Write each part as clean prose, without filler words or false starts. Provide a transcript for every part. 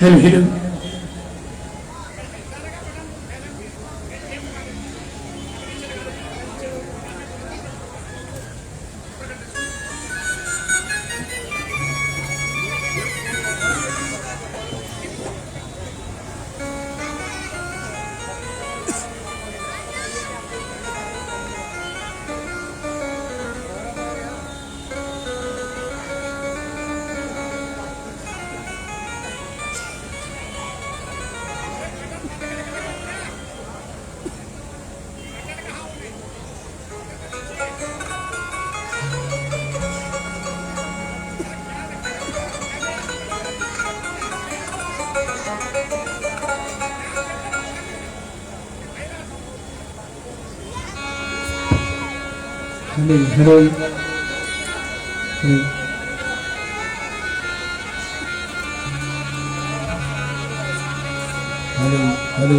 Hello hello hello hello hello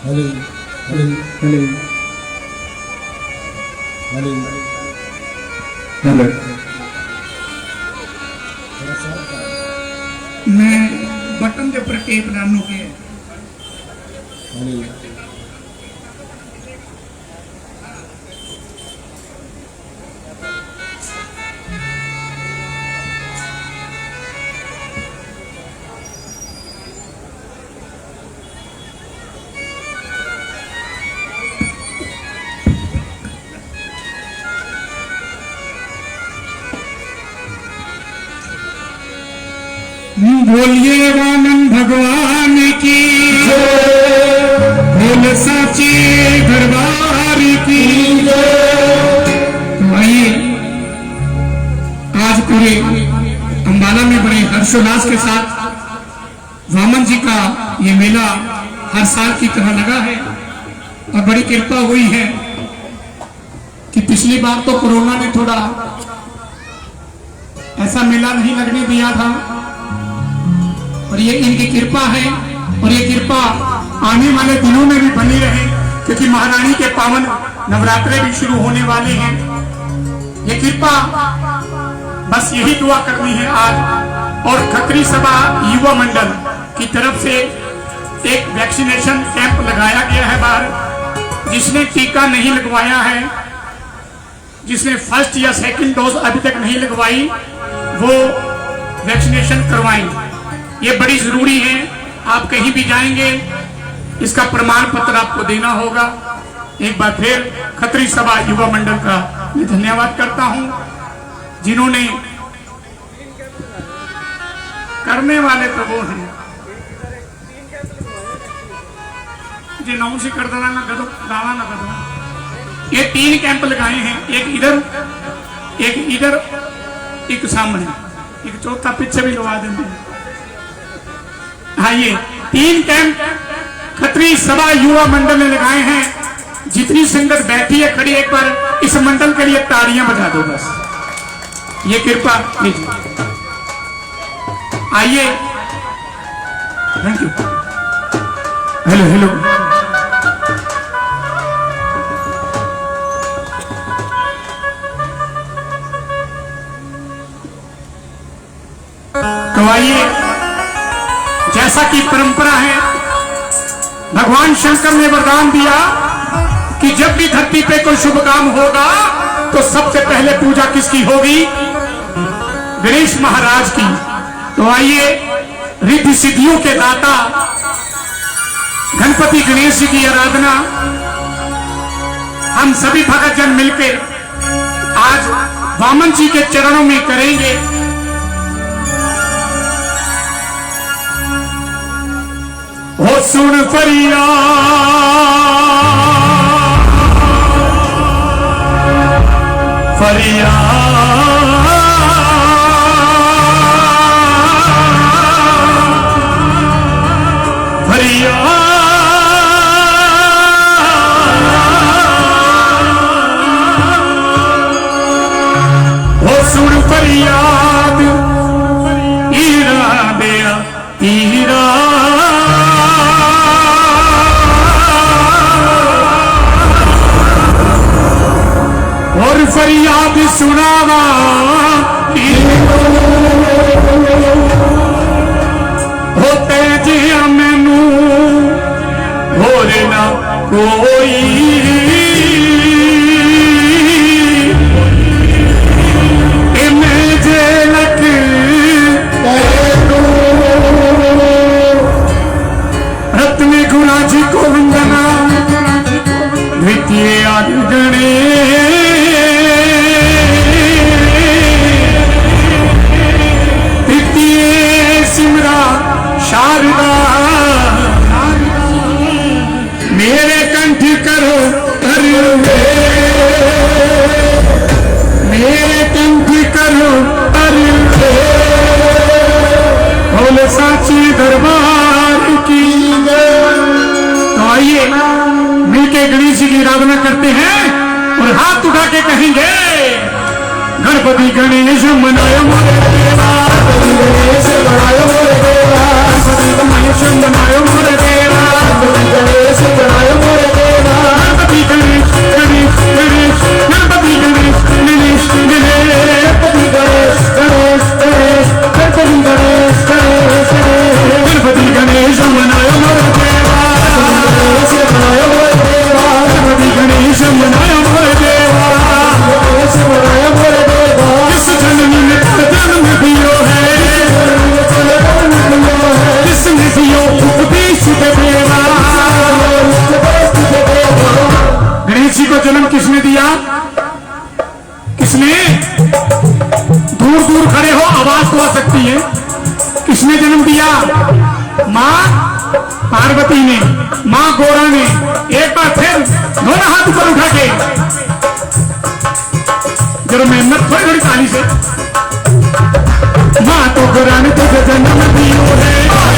hello hello hello hello hello मैं button के ऊपर tape डालने के हेलो बोलिए आनंद भगवान की बोल साची दरबार की। तो आइए आज पूरे अंबाला में बड़े हर्षोल्लास के साथ वामन जी का ये मेला हर साल की तरह लगा है और बड़ी कृपा हुई है कि पिछली बार तो कोरोना ने थोड़ा ऐसा मेला नहीं लगने दिया था और ये इनकी कृपा है और ये कृपा आने वाले दिनों में भी बनी रहे क्योंकि महारानी के पावन नवरात्रे भी शुरू होने वाले हैं। ये कृपा बस यही दुआ करनी है आज। और खत्री सभा युवा मंडल की तरफ से एक वैक्सीनेशन कैंप लगाया गया है बाहर। जिसने टीका नहीं लगवाया है, जिसने फर्स्ट या सेकंड डोज अभी तक नहीं लगवाई, वो वैक्सीनेशन करवाएं। ये बड़ी जरूरी है। आप कहीं भी जाएंगे इसका प्रमाण पत्र आपको देना होगा। एक बार फिर खत्री सभा युवा मंडल का मैं धन्यवाद करता हूं जिन्होंने करने वाले तो वो हैं जी नौ से कर देना ना करो दावा ना करो। ये 3 कैंप लगाए हैं, एक इधर एक सामने, एक चौथा पीछे भी लगा देंगे। हाँ, ये 3 कैंप खत्री सभा युवा मंडल ने लगाए हैं। जितनी संगत बैठी है खड़ी, एक बार इस मंडल के लिए तालियां बजा दो बस। ये कृपा कीजिए। आइए, थैंक यू। हेलो हेलो तो आइए, जैसा कि परंपरा है, भगवान शंकर ने वरदान दिया कि जब भी धरती पे कोई शुभ काम होगा तो सबसे पहले पूजा किसकी होगी? गणेश महाराज की। तो आइए, रिद्धि सिद्धियों के दाता गणपति गणेश जी की आराधना हम सभी भक्तजन मिलकर आज वामन जी के चरणों में करेंगे। हो सुन फरियाद फरियाद फरियाद हो सुन फरियाद ईरा मेरा ईरा और फरियाद सुनावा होते जिया मैनू होर ना कोई मैं जे लग रत्न गुणा जी को वंदना द्वितीय आगणे सिमरा शारदा मेरे कंठ करो मेरे कंठ करो बोले साची दरबार की। तो आइए मिलके गणेश जी की आराधना करते हैं और हाथ उठा के कहेंगे गणपति गणेश मनायो मोरे देवा, गणेश मनायो मोरे देवा, गणपति गणेश मनायो मोरे देवा, गणेश मनायो मोरे देवा, गणपति गणेश गणेश गणेश, गणपति गणेश गणेश गणेश, गणपति गणेश गणेश गणेश, गणपति गणेश गणेश गणेश, गणपति गणेश मनायो मोरे देवा, गणेश मनायो मोरे देवा, गणपति गणेश मनायो मोरे देवा, गणेश मनायो मोरे देवा। किस जननी ने जन्म दियो है, किसने दियो उपदेश देवा। गणेश जी को जन्म किसने दिया? किसने? दूर दूर खड़े हो आवाज तो आ सकती है। किसने जन्म दिया? माँ पार्वती ने, माँ गौरा ने। एक बार फिर दोनों हाथ ऊपर उठा के जरा मेहनत थोड़ी थोड़ी ताली से। माँ तो गौरा ने तुझे जन्म दियो है, माँ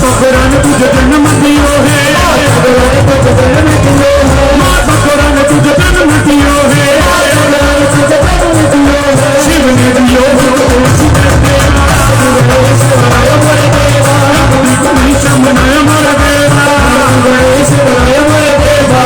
तो गौरा ने तुझे जन्म दियो है, माँ तो गौरा ने तुझे जन्म दियो है, शिव ने दियो मनाया मोरे देवा, गणेश मनाया मोरे देवा।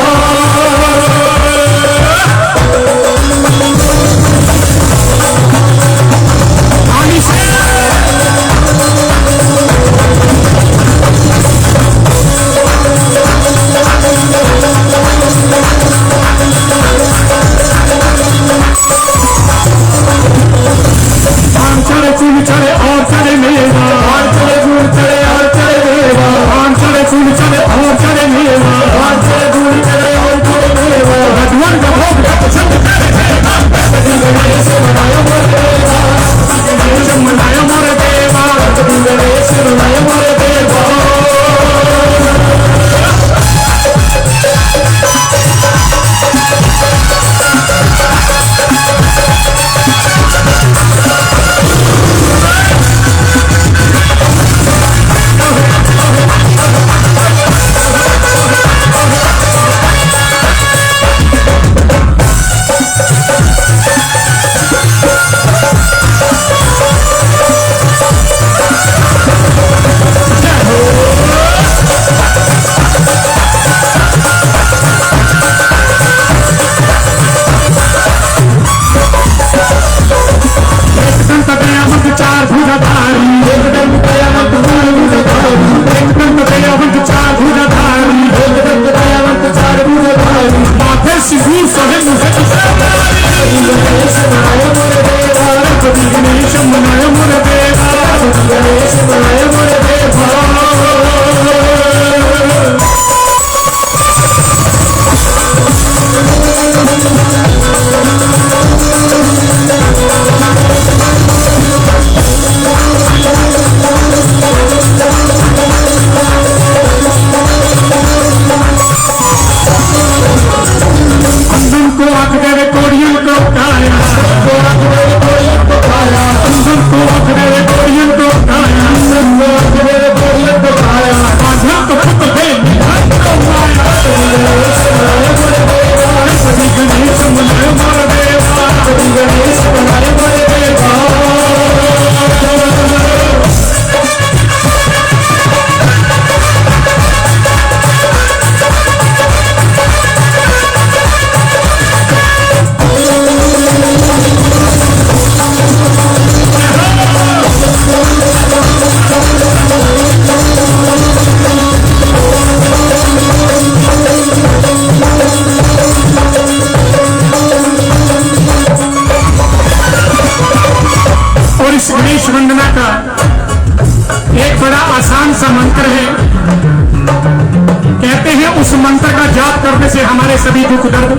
करने से हमारे सभी दुख दर्द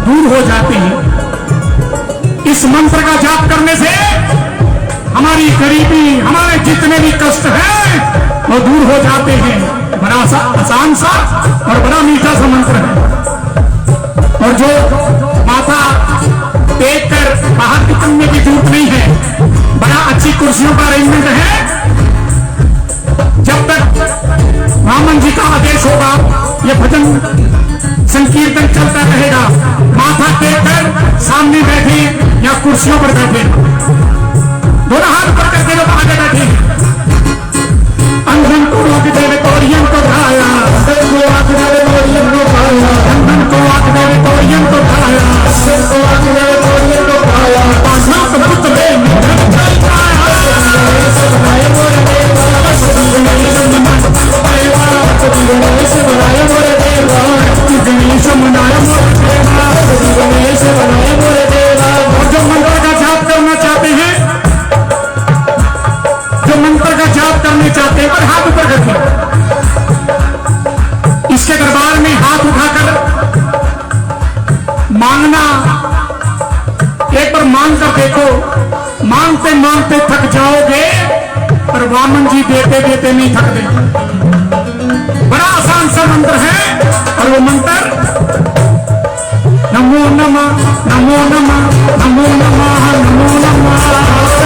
दूर हो जाते हैं। इस मंत्र का जाप करने से हमारी गरीबी, हमारे जितने भी कष्ट हैं वो दूर हो जाते हैं। बड़ा सा आसान सा और बड़ा मीठा सा मंत्र है। और जो माथा टेक कर बाहर निकलने की जरूरत नहीं है, बड़ा अच्छी कुर्सियों का अरेंजमेंट है। जब तक वामन जी का आदेश होगा ये भजन संकीर्तन चलता रहेगा। माथा टेक कर सामने बैठे या कुर्सियों पर बैठे, दोनों हाथ पर करके लोग आगे बैठे। अंधन को आंख देवे तोरियन को खाया, अंधन को आंख देवे तोरियन को खाया, अंधन को आंख देवे तोरियन को खाया, अंधन को आंख देवे तोरियन को खाया। पांचवा कबूत में गणेश बनाए मोरे देवा, गणेश बनाए मोरे देवा, गणेश बनाए मोरे देवा, गणेश बनाए मोरे देवा। और जो मंत्र का जाप करना चाहते हैं, जो मंत्र का जाप करने चाहते हैं, पर हाथ ऊपर करके इसके दरबार में हाथ उठाकर मांगना। एक बार मांग कर देखो, मांगते मांगते थक जाओगे, पर वामन जी देते देते नहीं थकते। बड़ा आसान सा मंत्र है। और वो मंत्र नमो नमः, नमो नमः, नमो नमः, नमो नमः, नमो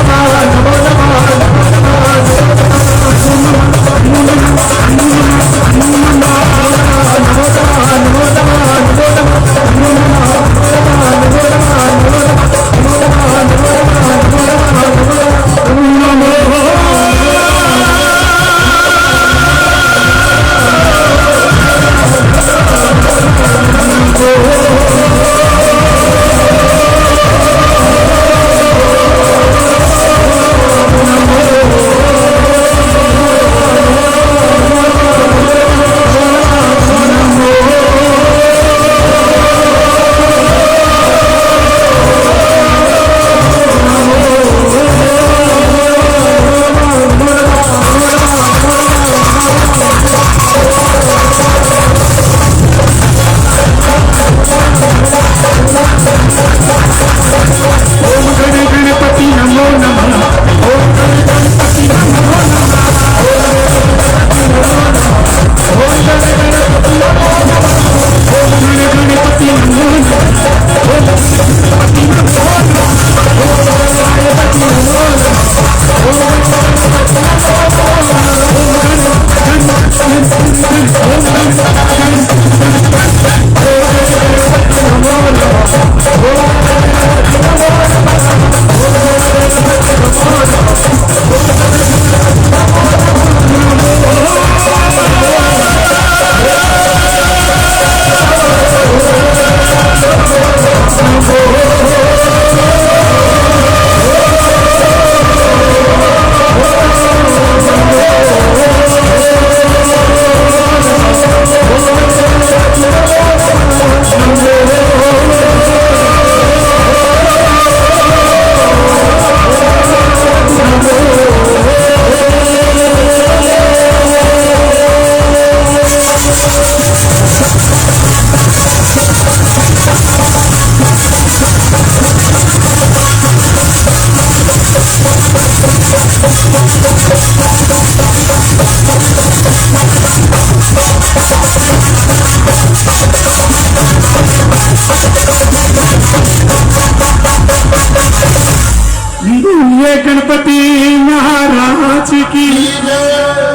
गणपति महाराज की।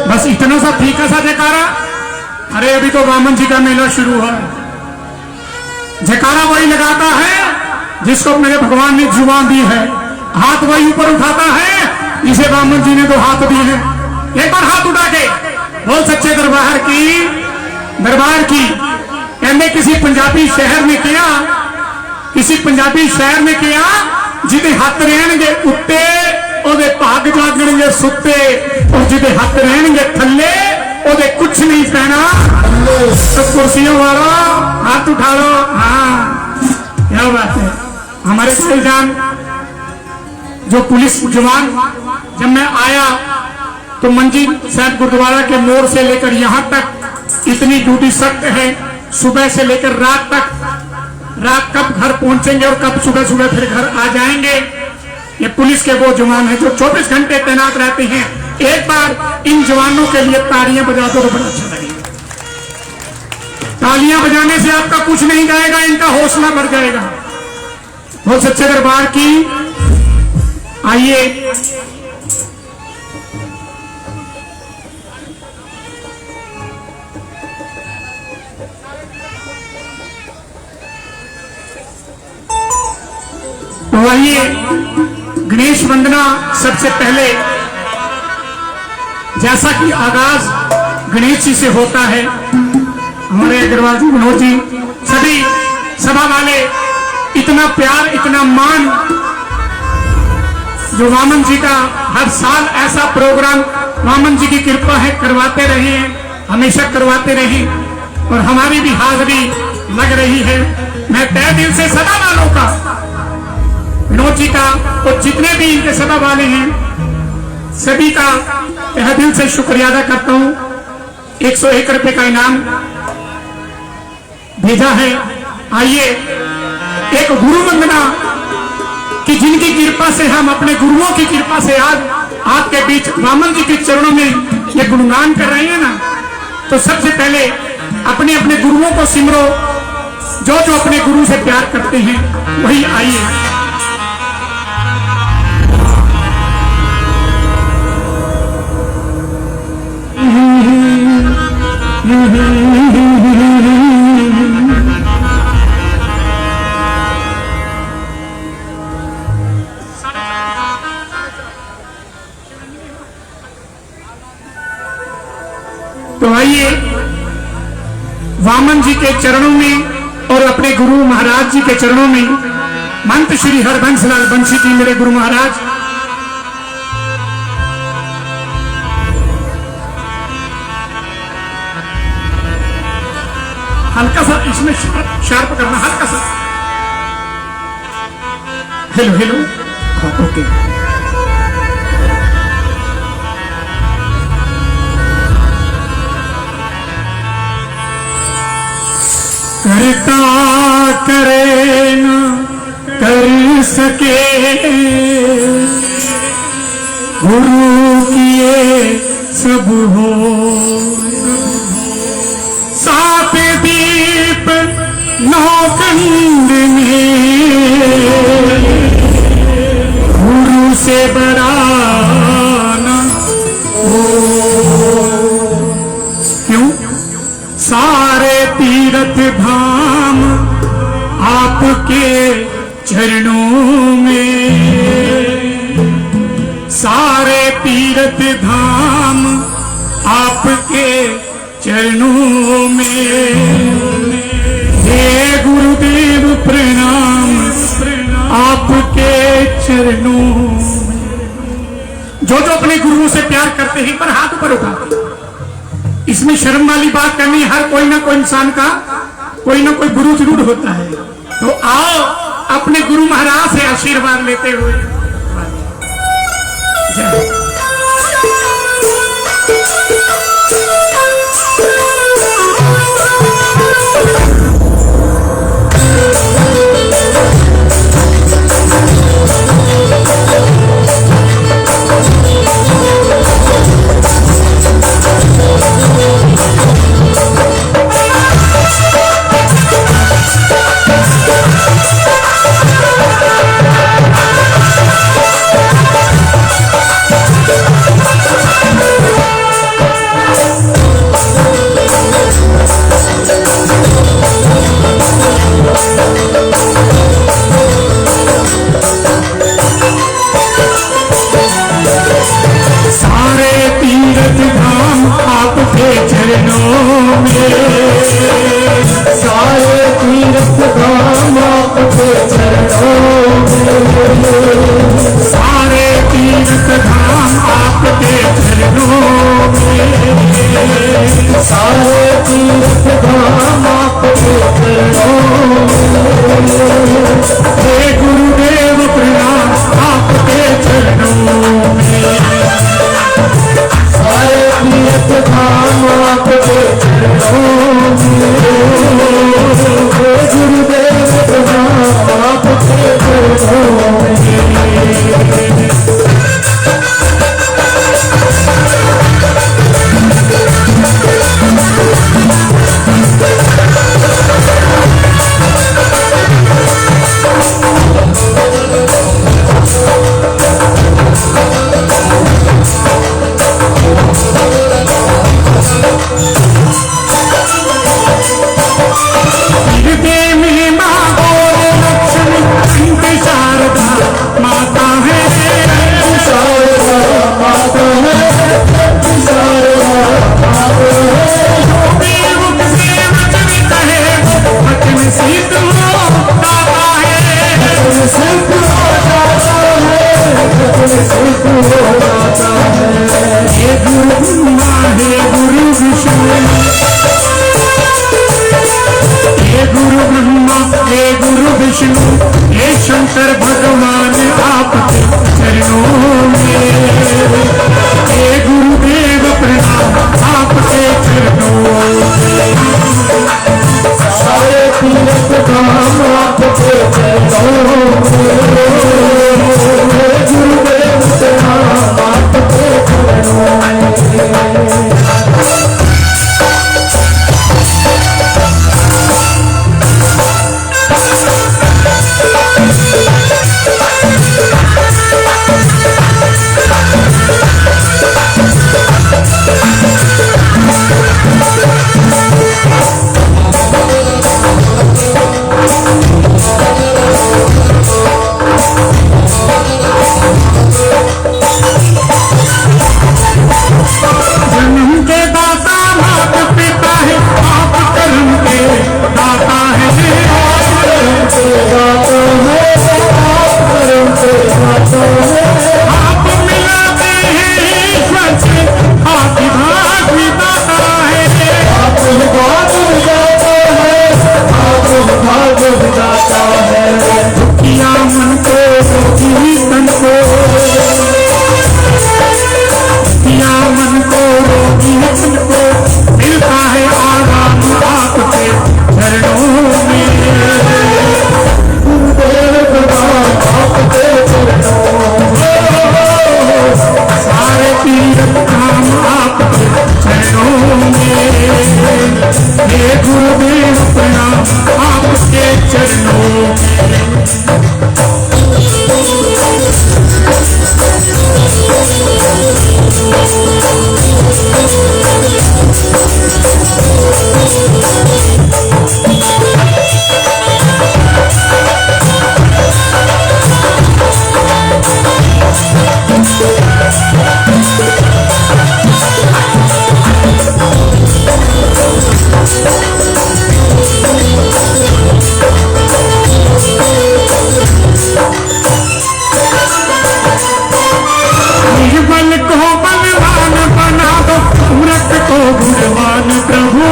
बस इतना सा फीका सा जयकारा। अरे अभी तो वामन जी का मेला शुरू है। जयकारा वही लगाता है जिसको मेरे भगवान ने जुबान दी है, हाथ वही ऊपर उठाता है जिसे वामन जी ने दो हाथ दिए हैं। एक बार हाथ उठा के बोल सच्चे दरबार की। कहने किसी पंजाबी शहर में किया, किसी पंजाबी शहर में किया, जिदे हाथ रहणगे उत्ते ओदे भाग जागणगे सुत्ते, और जिदे हाथ रहणगे थल्ले ओदे कुछ नहीं पैना। तो कुर्सियों वाला हाथ उठा लो। हाँ, क्या बात है। हमारे भाईजान जो पुलिस जवान, जब मैं आया तो मंजी साहब गुरुद्वारा के मोड़ से लेकर यहाँ तक इतनी ड्यूटी सख्त है। सुबह से लेकर रात तक, रात कब घर पहुंचेंगे और कब सुबह सुबह फिर घर आ जाएंगे। ये पुलिस के वो जवान हैं जो 24 घंटे तैनात रहते हैं। एक बार इन जवानों के लिए तालियां बजा दो तो बड़ा अच्छा लगेगा। तालियां बजाने से आपका कुछ नहीं जाएगा, इनका हौसला बढ़ जाएगा। बहुत सच्चे दरबार की आइए तो आइए गणेश वंदना सबसे पहले, जैसा कि आगाज गणेश जी से होता है, हमारे अग्रवाल जी, मनोज जी, सभी सभा वाले इतना प्यार इतना मान जो वामन जी का हर साल ऐसा प्रोग्राम वामन जी की कृपा है करवाते रहे हैं, हमेशा करवाते रहे और हमारी भी हाजिरी लग रही है। मैं तहे दिल से सभा वालों का, विनोद जी का और जितने भी इनके सभा वाले हैं सभी का तहे दिल से शुक्रिया अदा करता हूं। 101 रुपए का इनाम भेजा है। आइए एक गुरु वंदना कि जिनकी कृपा से हम अपने गुरुओं की कृपा से आज आपके बीच वामन जी के चरणों में ये गुणगान कर रहे हैं ना, तो सबसे पहले अपने अपने गुरुओं को सिमरो। जो जो अपने गुरु से प्यार करते हैं वही आइए। तो आइए वामन जी के चरणों में और अपने गुरु महाराज जी के चरणों में, मंत्र श्री हरबंसलाल बंसी जी मेरे गुरु महाराज, हल्का सा इसमें शार्प करना, हल्का सा। हेलो हेलो, हाँ ओके। करता करे न कर सके, गुरु किए सब हो। सात दीप नौकंड में, गुरु से बड़ा न हो। क्यों? सारे तीर्थ धाम आपके चरणों में, सारे तीर्थ धाम आपके चरणों में। हे गुरुदेव प्रणाम आपके चरणों में। जो जो अपने गुरुओं से प्यार करते हैं पर हाथ ऊपर उठा, इसमें शर्म वाली बात करनी। हर कोई ना कोई इंसान का कोई ना कोई गुरु जरूर होता है। तो आओ अपने गुरु महाराज से आशीर्वाद लेते हुए जय। आपके चरणों में विष्णु हे शंकर भगवान आपके चरणों में, हे गुरुदेव प्रणाम आपके चरणों में। सारे तीर्थ धाम आपके चरणों में, गुरुदेव प्रणाम आपके चरणों में। जन्म के दाता बाप पिता है, आप कर्म के दाता है, आप मिलाते हैं ईश्वर से, आप भाग विदाता है, किया मन को रोगी तन को, किया मन को रोगी तन को, मिलता है आराम आपके चरणों में। सारे तीर्थ धाम आपके चरणों में, हे गुरुदेव प्रणाम आपके चरणों में। निर्बल को बलवान बना दो, मूर्ख को गुणवान प्रभु,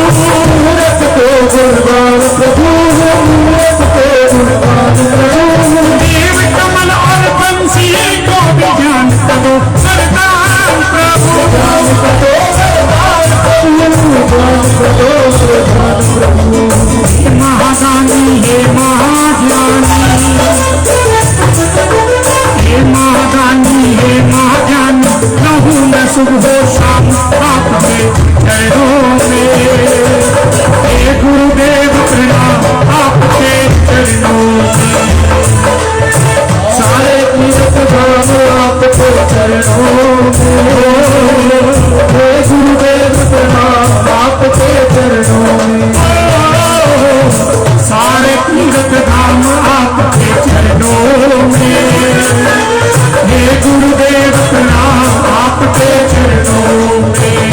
मूर्ख को गुणवान प्रभु, मूर्ख को गुणवान प्रभु। देव कमल और बंसी को भी ज्ञान दो वरदान प्रभु, ज्ञान दो वरदान प्रभु। हे महादानी हे महाज्ञानी, हे महादानी हे महाज्ञानी, रहूं मैं सुबह शाम आपके चरणों में, हे गुरुदेव प्रणाम आपके चरणों में। सारे तीर्थ धाम आपके चरणों में, हे गुरुदेव प्रणाम आपके चरणों में। सारे तीर्थ धाम आपके चरणों में, हे गुरुदेव प्रणाम आपके चरणों में,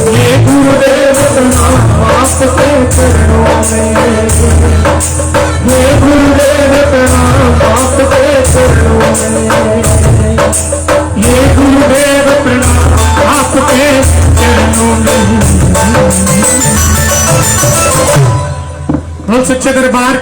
हे गुरुदेव प्रणाम आपके चरणों में, हे गुरुदेव प्रणाम आपके चरणों में, हे गुरुदेव प्रणाम आपके चरणों में। बोल सच्चे दरबार